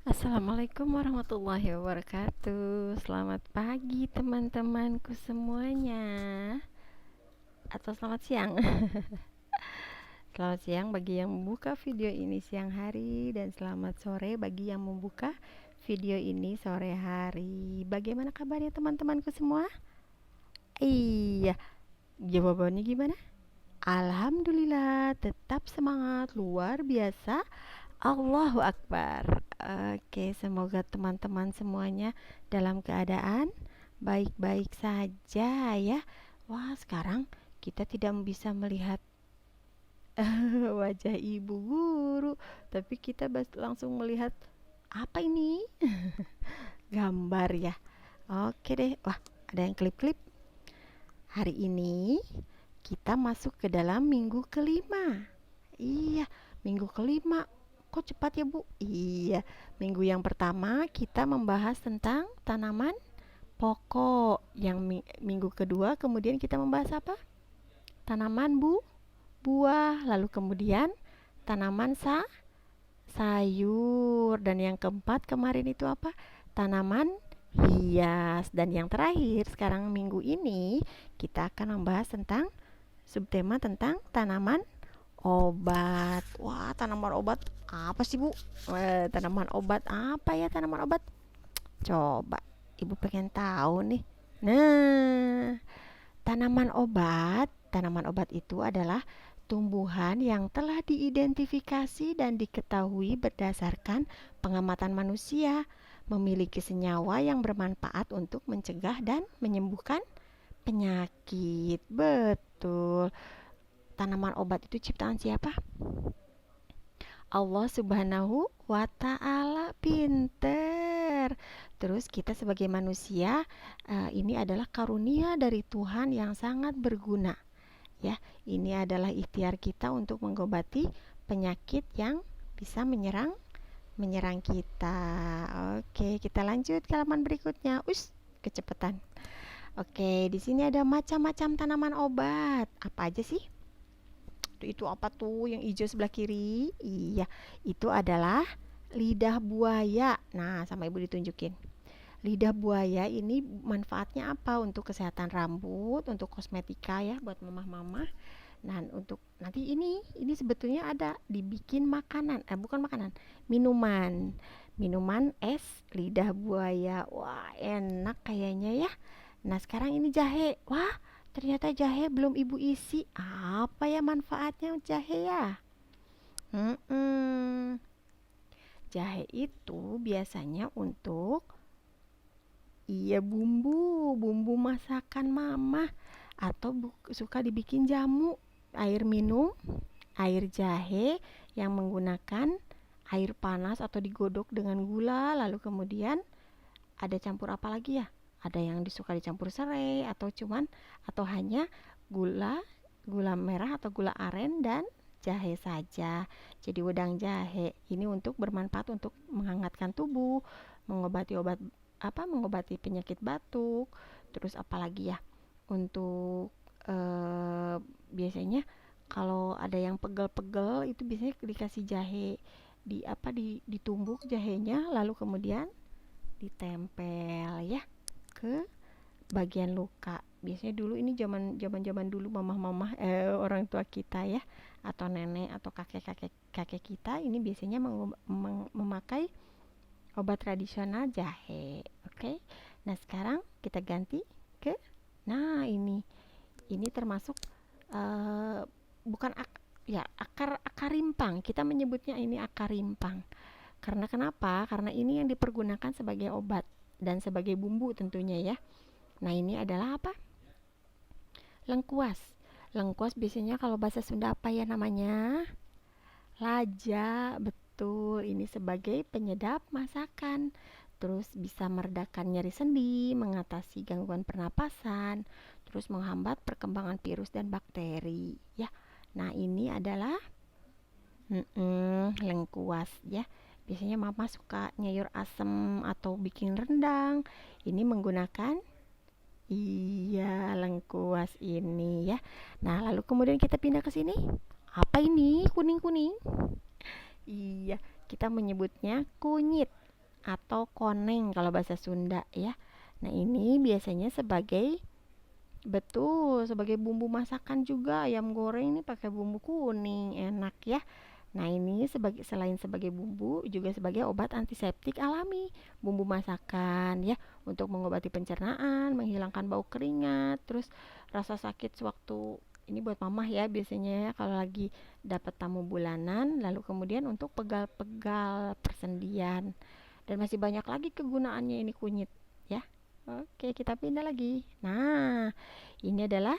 Assalamualaikum warahmatullahi wabarakatuh. Selamat pagi teman-temanku semuanya. Atau selamat siang. Selamat siang bagi yang membuka video ini siang hari, dan selamat sore bagi yang membuka video ini sore hari. Bagaimana kabarnya teman-temanku semua? Iya, jawabannya gimana? Alhamdulillah, tetap semangat, luar biasa. Allahu Akbar. Oke, semoga teman-teman semuanya dalam keadaan baik-baik saja ya. Wah, sekarang kita tidak bisa melihat wajah ibu guru, tapi kita langsung melihat apa ini? Gambar ya. Oke deh. Wah, ada yang klip-klip. Hari ini kita masuk ke dalam minggu kelima. Iya, minggu kelima. Kok cepat ya, Bu? Iya, minggu yang pertama kita membahas tentang tanaman pokok. Yang minggu kedua kemudian kita membahas apa? Tanaman buah. Lalu kemudian tanaman sayur. Dan yang keempat kemarin itu apa? Tanaman hias. Dan yang terakhir sekarang minggu ini kita akan membahas tentang subtema tentang tanaman obat. Wah, tanaman obat apa sih, Bu? Tanaman obat apa ya, tanaman obat? Coba, Ibu pengen tahu nih. Nah, tanaman obat itu adalah tumbuhan yang telah diidentifikasi dan diketahui berdasarkan pengamatan manusia, memiliki senyawa yang bermanfaat untuk mencegah dan menyembuhkan penyakit. Betul. Tanaman obat itu ciptaan siapa? Allah Subhanahu wa Ta'ala. Pinter. Terus kita sebagai manusia, ini adalah karunia dari Tuhan yang sangat berguna. Ya, ini adalah ikhtiar kita untuk mengobati penyakit yang bisa menyerang menyerang kita. Oke, kita lanjut ke halaman berikutnya. Kecepatan. Oke, di sini ada macam-macam tanaman obat. Apa aja sih? Itu apa tuh yang hijau sebelah kiri? Iya, itu adalah lidah buaya. Nah, sama ibu ditunjukin. Lidah buaya ini manfaatnya apa? Untuk kesehatan rambut, untuk kosmetika ya, buat mamah-mamah. Nah, untuk nanti ini sebetulnya ada dibikin makanan, bukan makanan, minuman. Minuman es lidah buaya. Wah, enak kayaknya ya. Nah, sekarang ini jahe. Wah, ternyata jahe belum ibu isi. Apa ya manfaatnya jahe ya? Hmm, Jahe itu biasanya untuk iya bumbu masakan mama, atau suka dibikin jamu, air minum, air jahe yang menggunakan air panas atau digodok dengan gula, lalu kemudian ada campur apa lagi ya? Ada yang disuka dicampur serai atau hanya gula, gula merah atau gula aren dan jahe saja. Jadi wedang jahe ini untuk bermanfaat untuk menghangatkan tubuh, mengobati penyakit batuk, terus apalagi ya? Untuk biasanya kalau ada yang pegel-pegel itu biasanya dikasih jahe, ditumbuk jahenya lalu kemudian ditempel ya ke bagian luka. Biasanya dulu ini zaman dulu mamah-mamah, orang tua kita ya, atau nenek atau kakek kita ini biasanya memakai obat tradisional jahe. Oke. Nah, sekarang kita ganti ke ini termasuk bukan ya, akar rimpang. Kita menyebutnya ini akar rimpang. Karena kenapa? Karena ini yang dipergunakan sebagai obat dan sebagai bumbu tentunya ya. Nah, ini adalah apa? Lengkuas. Lengkuas biasanya kalau bahasa Sunda apa ya namanya? Laja. Betul, ini sebagai penyedap masakan. Terus bisa meredakan nyeri sendi, mengatasi gangguan pernapasan, terus menghambat perkembangan virus dan bakteri ya. Nah, ini adalah lengkuas ya. Biasanya mama suka nyayur asem atau bikin rendang. Ini menggunakan iya lengkuas ini ya. Nah, lalu kemudian kita pindah ke sini. Apa ini kuning-kuning? Iya, kita menyebutnya kunyit. atau koneng kalau bahasa Sunda ya. Nah, ini biasanya sebagai betul, sebagai bumbu masakan juga. Ayam goreng ini pakai bumbu kuning, enak ya. Nah, ini selain sebagai bumbu juga sebagai obat antiseptik alami, bumbu masakan ya, untuk mengobati pencernaan, menghilangkan bau keringat, terus rasa sakit sewaktu ini buat mamah ya biasanya ya kalau lagi dapat tamu bulanan, lalu kemudian untuk pegal-pegal persendian. Dan masih banyak lagi kegunaannya ini kunyit ya. Oke, kita pindah lagi. Nah, ini adalah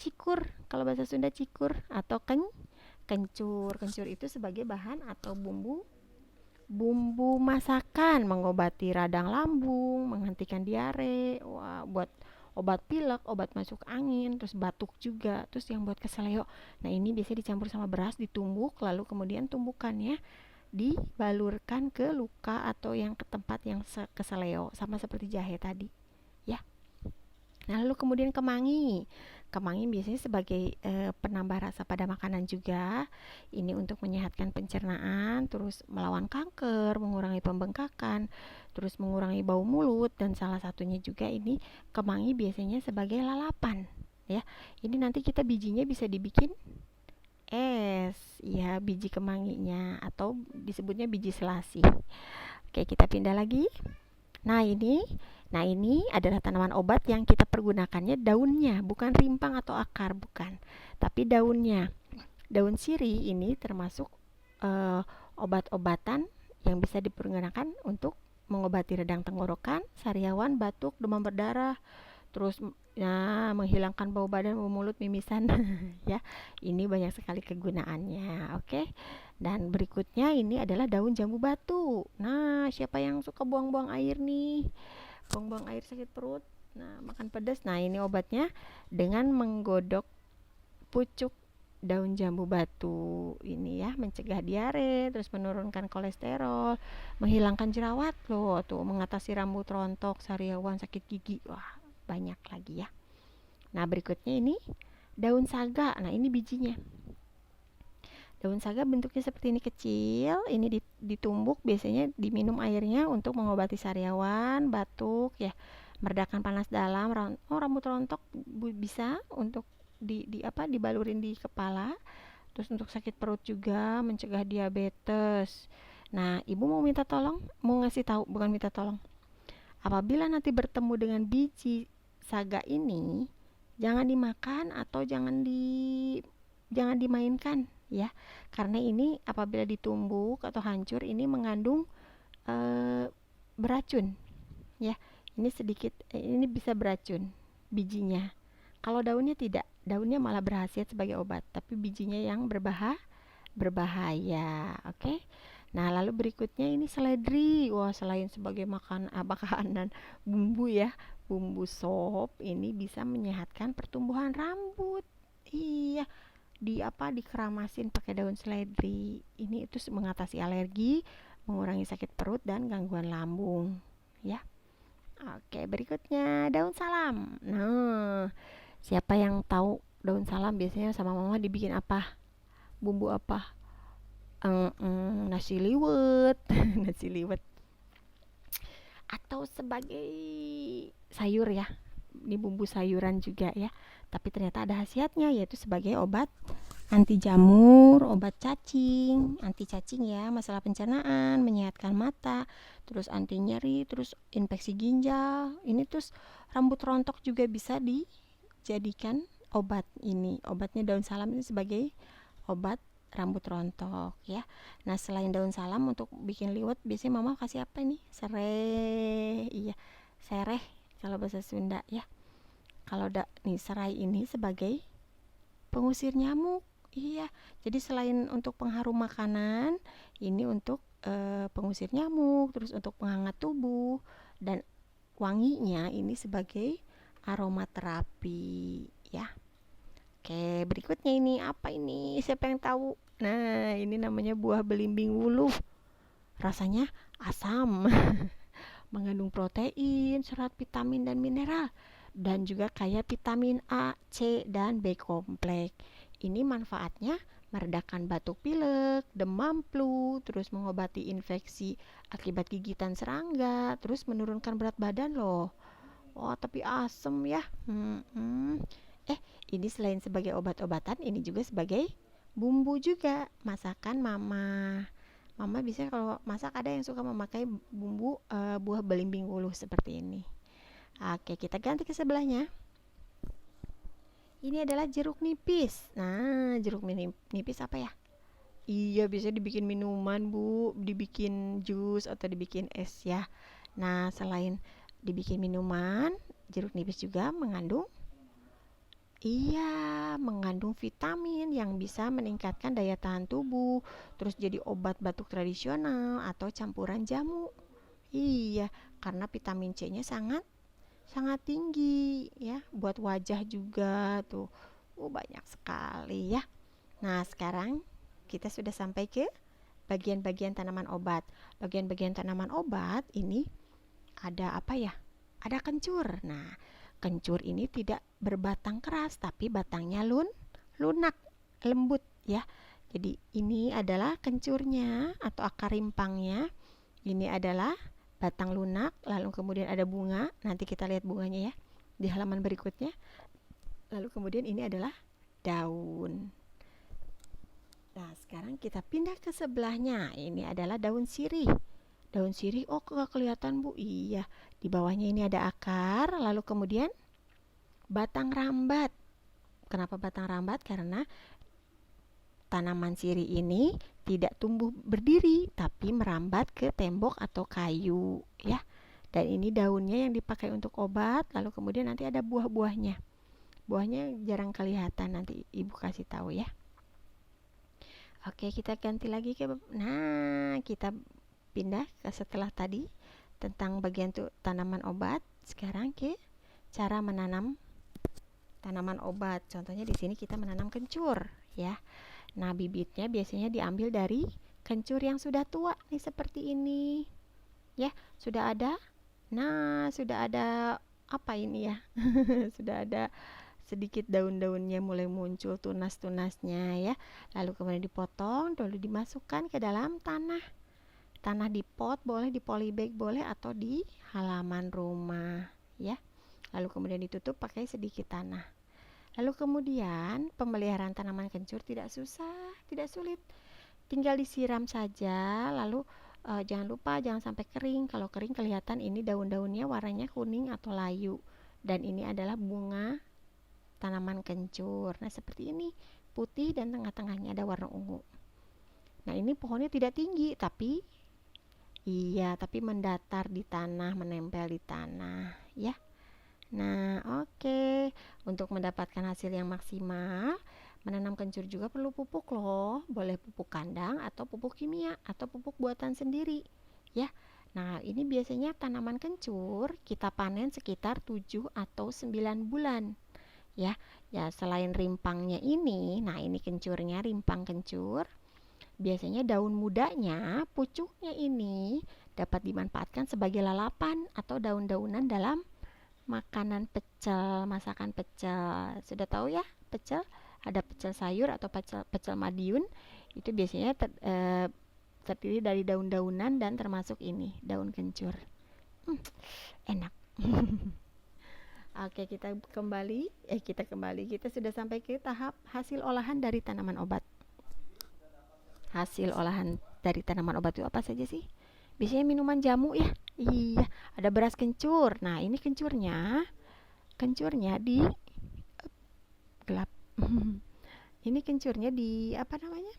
cikur. Kalau bahasa Sunda cikur atau kencur. Kencur itu sebagai bahan atau bumbu masakan mengobati radang lambung, menghentikan diare, wah, buat obat pilek, obat masuk angin, terus batuk juga, terus yang buat keseleo. Nah, ini biasanya dicampur sama beras, ditumbuk, lalu kemudian tumbukannya dibalurkan ke luka atau yang ke tempat yang keseleo, sama seperti jahe tadi, ya. Nah, lalu kemudian kemangi. Kemangi biasanya sebagai penambah rasa pada makanan juga. Ini untuk menyehatkan pencernaan, terus melawan kanker, mengurangi pembengkakan, terus mengurangi bau mulut, dan salah satunya juga ini kemangi biasanya sebagai lalapan. Ya, ini nanti kita bijinya bisa dibikin es, ya biji kemanginya atau disebutnya biji selasi. Oke, kita pindah lagi. Nah, ini adalah tanaman obat yang kita pergunakannya daunnya, bukan rimpang atau akar, bukan. Tapi daunnya. Daun sirih ini termasuk eh, obat-obatan yang bisa dipergunakan untuk mengobati radang tenggorokan, sariawan, batuk, demam berdarah, terus menghilangkan bau badan, bau mulut, mimisan ya. Ini banyak sekali kegunaannya. Oke. Dan berikutnya ini adalah daun jambu batu. Nah, siapa yang suka buang-buang air nih? Buang-buang air sakit perut. Nah, makan pedas. Nah, ini obatnya dengan menggodok pucuk daun jambu batu ini ya, mencegah diare, terus menurunkan kolesterol, menghilangkan jerawat loh, tuh mengatasi rambut rontok, sariawan, sakit gigi. Wah, banyak lagi ya. Nah, berikutnya ini daun saga. Nah, ini bijinya. Daun saga bentuknya seperti ini kecil, ini ditumbuk, biasanya diminum airnya untuk mengobati sariawan, batuk ya, meredakan panas dalam, rambut rontok bisa untuk dibalurin di kepala, terus untuk sakit perut juga, mencegah diabetes. Nah, ibu mau ngasih tahu, bukan minta tolong. Apabila nanti bertemu dengan biji saga ini, jangan dimakan atau jangan dimainkan ya. Karena ini apabila ditumbuk atau hancur ini mengandung eh, beracun ya. Ini bisa beracun bijinya. Kalau daunnya tidak, daunnya malah berkhasiat sebagai obat, tapi bijinya yang berbahaya. Oke. Nah, lalu berikutnya ini seledri. Wah, selain sebagai makanan bumbu ya, bumbu sop ini bisa menyehatkan pertumbuhan rambut. Iya, dikeramasin pakai daun seledri. Ini itu mengatasi alergi, mengurangi sakit perut dan gangguan lambung, ya. Oke, berikutnya daun salam. Nah, siapa yang tahu daun salam biasanya sama mama dibikin apa? Bumbu apa? Nasi liwet, nasi liwet atau sebagai sayur ya. Ini bumbu sayuran juga ya. Tapi ternyata ada khasiatnya yaitu sebagai obat anti jamur, obat cacing, anti cacing ya, masalah pencernaan, menyehatkan mata, terus anti nyeri, terus infeksi ginjal. Ini terus rambut rontok juga bisa dijadikan obat ini. Obatnya daun salam ini sebagai obat rambut rontok ya. Nah, selain daun salam untuk bikin liwet biasanya mama kasih apa ini? Serai. Iya, sereh kalau bahasa Sunda ya. Kalau nih serai ini sebagai pengusir nyamuk. Iya, jadi selain untuk pengharum makanan, ini untuk pengusir nyamuk, terus untuk penghangat tubuh, dan wanginya ini sebagai aromaterapi ya. Oke, berikutnya ini apa ini? Siapa yang tahu? Nah, ini namanya buah belimbing wuluh. Rasanya asam, mengandung protein, serat, vitamin, dan mineral. Dan juga kaya vitamin A, C, dan B kompleks. Ini manfaatnya meredakan batuk pilek, demam flu, terus mengobati infeksi akibat gigitan serangga, terus menurunkan berat badan loh. Oh, tapi asem ya. Eh, ini selain sebagai obat-obatan, ini juga sebagai bumbu juga. Masakan mama. Mama biasanya kalau masak ada yang suka memakai bumbu buah belimbing wuluh seperti ini. Oke, kita ganti ke sebelahnya. Ini adalah jeruk nipis. Nah, jeruk nipis apa ya? Iya, bisa dibikin minuman, Bu. Dibikin jus atau dibikin es ya. Nah, selain dibikin minuman, jeruk nipis juga mengandung vitamin yang bisa meningkatkan daya tahan tubuh, terus jadi obat batuk tradisional atau campuran jamu. Iya, karena vitamin C-nya sangat sangat tinggi ya, buat wajah juga tuh. Banyak sekali ya. Nah, sekarang kita sudah sampai ke bagian-bagian tanaman obat. Bagian-bagian tanaman obat ini ada apa ya? Ada kencur. Nah, kencur ini tidak berbatang keras tapi batangnya lunak, lembut ya. Jadi ini adalah kencurnya atau akar rimpangnya. Ini adalah batang lunak, lalu kemudian ada bunga. Nanti kita lihat bunganya ya di halaman berikutnya. Lalu kemudian ini adalah daun. Nah, sekarang kita pindah ke sebelahnya. Ini adalah daun sirih. Daun sirih, oh nggak kelihatan Bu. Iya, di bawahnya ini ada akar, lalu kemudian batang rambat. Kenapa batang rambat? Karena tanaman sirih ini tidak tumbuh berdiri, tapi merambat ke tembok atau kayu, ya. Dan ini daunnya yang dipakai untuk obat, lalu kemudian nanti ada buah-buahnya. Buahnya jarang kelihatan, nanti Ibu kasih tahu ya. Oke, kita ganti lagi ke kita pindah ke setelah tadi tentang bagian tanaman obat, sekarang ke cara menanam tanaman obat. Contohnya di sini kita menanam kencur, ya. Nah, bibitnya biasanya diambil dari kencur yang sudah tua nih seperti ini. Ya, sudah ada. Nah, sudah ada apa ini ya? Sudah ada sedikit daun-daunnya mulai muncul tunas-tunasnya ya. Lalu kemudian dipotong, lalu dimasukkan ke dalam tanah. Tanah di pot boleh, di polybag boleh, atau di halaman rumah ya. Lalu kemudian ditutup pakai sedikit tanah. Lalu kemudian pemeliharaan tanaman kencur tidak susah, tidak sulit. Tinggal disiram saja, lalu jangan lupa jangan sampai kering. Kalau kering kelihatan ini daun-daunnya warnanya kuning atau layu. Dan ini adalah bunga tanaman kencur. Nah, seperti ini, putih dan tengah-tengahnya ada warna ungu. Nah, ini pohonnya tidak tinggi, tapi mendatar di tanah, menempel di tanah, ya. Nah, oke. Untuk mendapatkan hasil yang maksimal, menanam kencur juga perlu pupuk loh. Boleh pupuk kandang atau pupuk kimia atau pupuk buatan sendiri, ya. Nah, ini biasanya tanaman kencur kita panen sekitar 7 atau 9 bulan. Ya, selain rimpangnya ini, nah ini kencurnya, rimpang kencur. Biasanya daun mudanya, pucuknya ini dapat dimanfaatkan sebagai lalapan atau daun-daunan dalam makanan pecel, masakan pecel. Sudah tahu ya, pecel? Ada pecel sayur atau pecel Madiun. Itu biasanya terdiri dari daun-daunan dan termasuk ini, daun kencur. Enak. Oke, kita sudah sampai ke tahap hasil olahan dari tanaman obat. Hasil olahan dari tanaman obat itu apa saja sih? Biasanya minuman jamu ya. Iya, ada beras kencur. Nah, ini kencurnya di gelap. Ini kencurnya di apa namanya?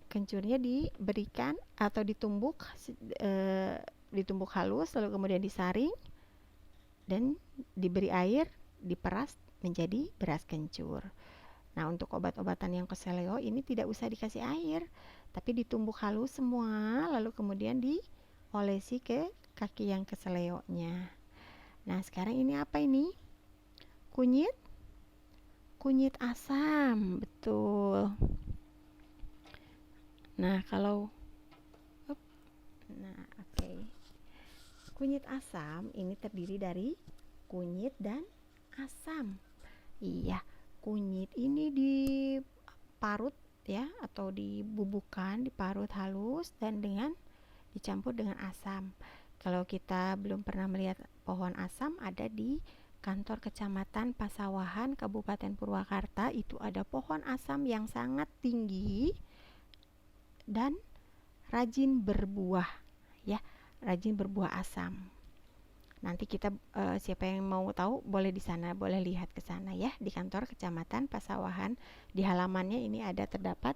Kencurnya diberikan atau ditumbuk halus, lalu kemudian disaring dan diberi air, diperas menjadi beras kencur. Nah, untuk obat-obatan yang keseleo ini tidak usah dikasih air, tapi ditumbuk halus semua, lalu kemudian diolesi ke kaki yang keseleonya. Nah, sekarang ini apa ini? Kunyit asam, betul. Nah, oke. Kunyit asam ini terdiri dari kunyit dan asam. Iya, kunyit ini diparut ya, atau dibubukkan, diparut halus dan dicampur dengan asam. Kalau kita belum pernah melihat pohon asam, ada di kantor kecamatan Pasawahan, Kabupaten Purwakarta. Itu ada pohon asam yang sangat tinggi dan rajin berbuah ya, rajin berbuah asam. Nanti kita siapa yang mau tahu boleh di sana, boleh lihat ke sana ya, di kantor kecamatan Pasawahan. Di halamannya ini terdapat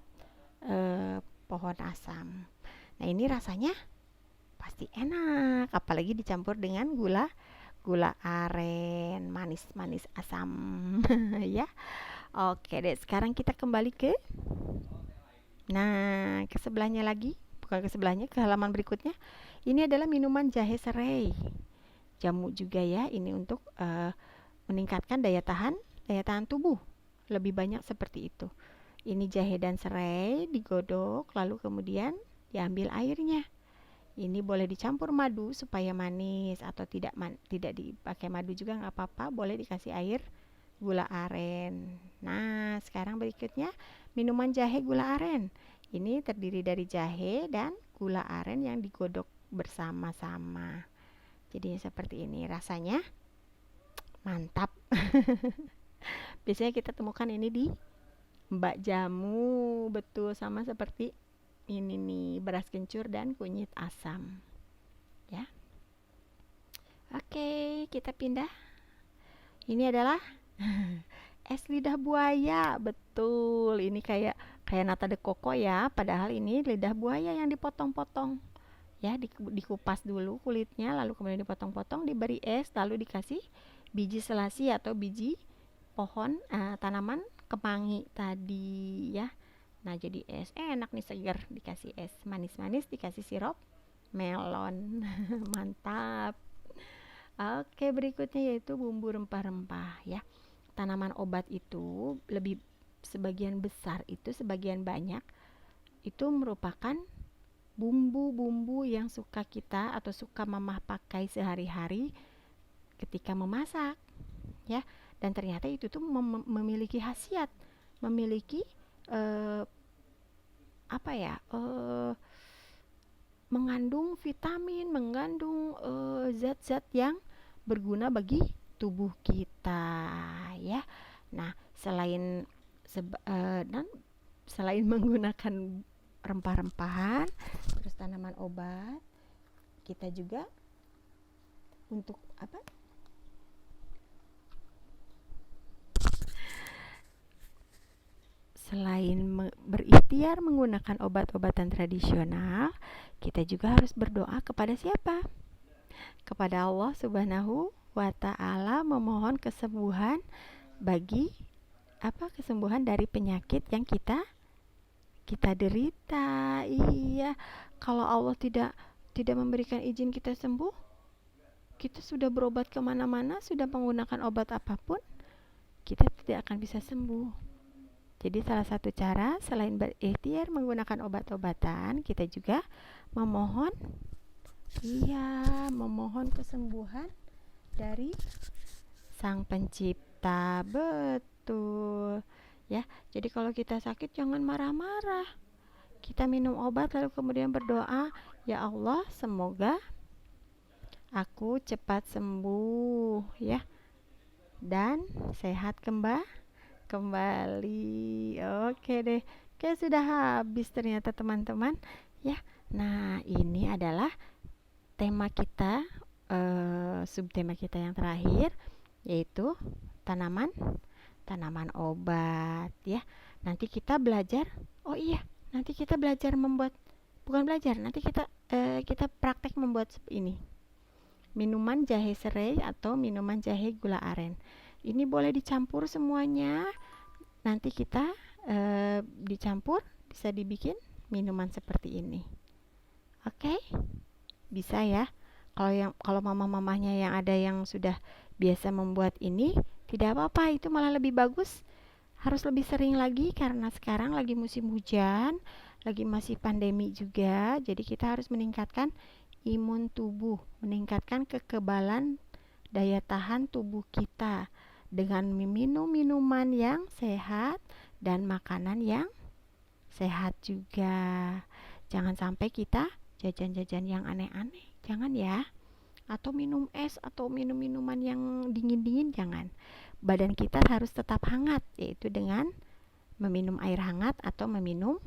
pohon asam. Nah, ini rasanya pasti enak, apalagi dicampur dengan gula aren, manis-manis asam. Ya. Oke deh, sekarang kita kembali ke sebelahnya lagi, bukan ke sebelahnya, ke halaman berikutnya. Ini adalah minuman jahe serai. Jamu juga ya, ini untuk meningkatkan daya tahan tubuh. Lebih banyak seperti itu. Ini jahe dan serai digodok, lalu kemudian diambil airnya. Ini boleh dicampur madu supaya manis, atau tidak dipakai madu juga nggak apa-apa, boleh dikasih air gula aren. Nah, sekarang berikutnya minuman jahe gula aren. Ini terdiri dari jahe dan gula aren yang digodok bersama-sama. Jadi seperti ini, rasanya mantap. Biasanya kita temukan ini di mbak jamu, betul, sama seperti ini nih, beras kencur dan kunyit asam ya. Oke, kita pindah. Ini adalah es lidah buaya, betul. Ini kayak nata de coco ya, padahal ini lidah buaya yang dipotong-potong ya, dikupas dulu kulitnya, lalu kemudian dipotong-potong, diberi es, lalu dikasih biji selasi atau biji pohon tanaman kemangi tadi ya. Nah, jadi es enak nih, segar, dikasih es manis-manis, dikasih sirup melon. Mantap. Oke, berikutnya yaitu bumbu rempah-rempah ya. Tanaman obat itu sebagian besar itu, sebagian banyak itu merupakan bumbu-bumbu yang suka kita atau suka mamah pakai sehari-hari ketika memasak ya. Dan ternyata itu tuh memiliki khasiat, memiliki mengandung vitamin, mengandung zat-zat yang berguna bagi tubuh kita ya. Nah, selain menggunakan rempah-rempahan, terus tanaman obat, kita juga untuk selain berikhtiar menggunakan obat-obatan tradisional, kita juga harus berdoa kepada siapa? Kepada Allah Subhanahu wa Ta'ala, memohon kesembuhan kesembuhan dari penyakit yang kita derita. Iya, kalau Allah tidak memberikan izin kita sembuh, kita sudah berobat kemana-mana, sudah menggunakan obat apapun, kita tidak akan bisa sembuh. Jadi salah satu cara selain berikhtiar menggunakan obat-obatan, kita juga memohon kesembuhan dari Sang Pencipta. Betul. Ya, jadi kalau kita sakit jangan marah-marah. Kita minum obat lalu kemudian berdoa, "Ya Allah, semoga aku cepat sembuh ya dan sehat kembali." Oke deh. Oke, sudah habis ternyata teman-teman ya. Nah, ini adalah tema kita, subtema kita yang terakhir, yaitu tanaman obat ya. Nanti kita belajar, nanti kita belajar membuat, bukan belajar, nanti kita praktek membuat ini, minuman jahe serai atau minuman jahe gula aren. Ini boleh dicampur semuanya. Nanti kita dicampur, bisa dibikin minuman seperti ini. Oke? Bisa ya. Kalau mama-mamanya yang ada yang sudah biasa membuat ini, tidak apa-apa, itu malah lebih bagus. Harus lebih sering lagi karena sekarang lagi musim hujan, lagi masih pandemi juga. Jadi kita harus meningkatkan imun tubuh, meningkatkan kekebalan daya tahan tubuh kita dengan meminum minuman yang sehat dan makanan yang sehat juga. Jangan sampai kita jajan-jajan yang aneh-aneh, jangan ya. Atau minum es atau minum minuman yang dingin-dingin, jangan. Badan kita harus tetap hangat, yaitu dengan meminum air hangat atau meminum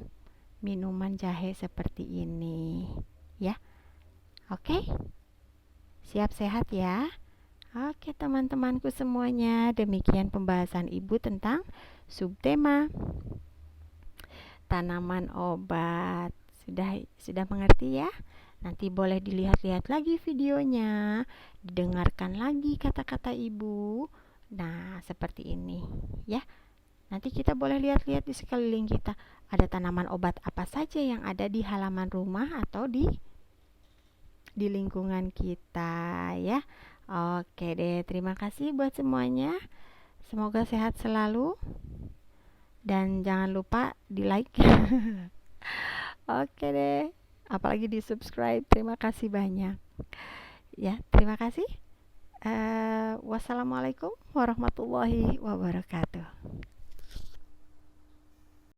minuman jahe seperti ini. Ya, oke? Siap sehat ya? Oke teman-temanku semuanya, demikian pembahasan Ibu tentang subtema tanaman obat. Sudah mengerti ya? Nanti boleh dilihat-lihat lagi videonya, didengarkan lagi kata-kata Ibu. Nah, seperti ini ya. Nanti kita boleh lihat-lihat di sekeliling kita, ada tanaman obat apa saja yang ada di halaman rumah atau di lingkungan kita ya. Oke deh, terima kasih buat semuanya. Semoga sehat selalu dan jangan lupa di like. Oke deh, apalagi di subscribe. Terima kasih banyak ya. Terima kasih. Wassalamualaikum warahmatullahi wabarakatuh.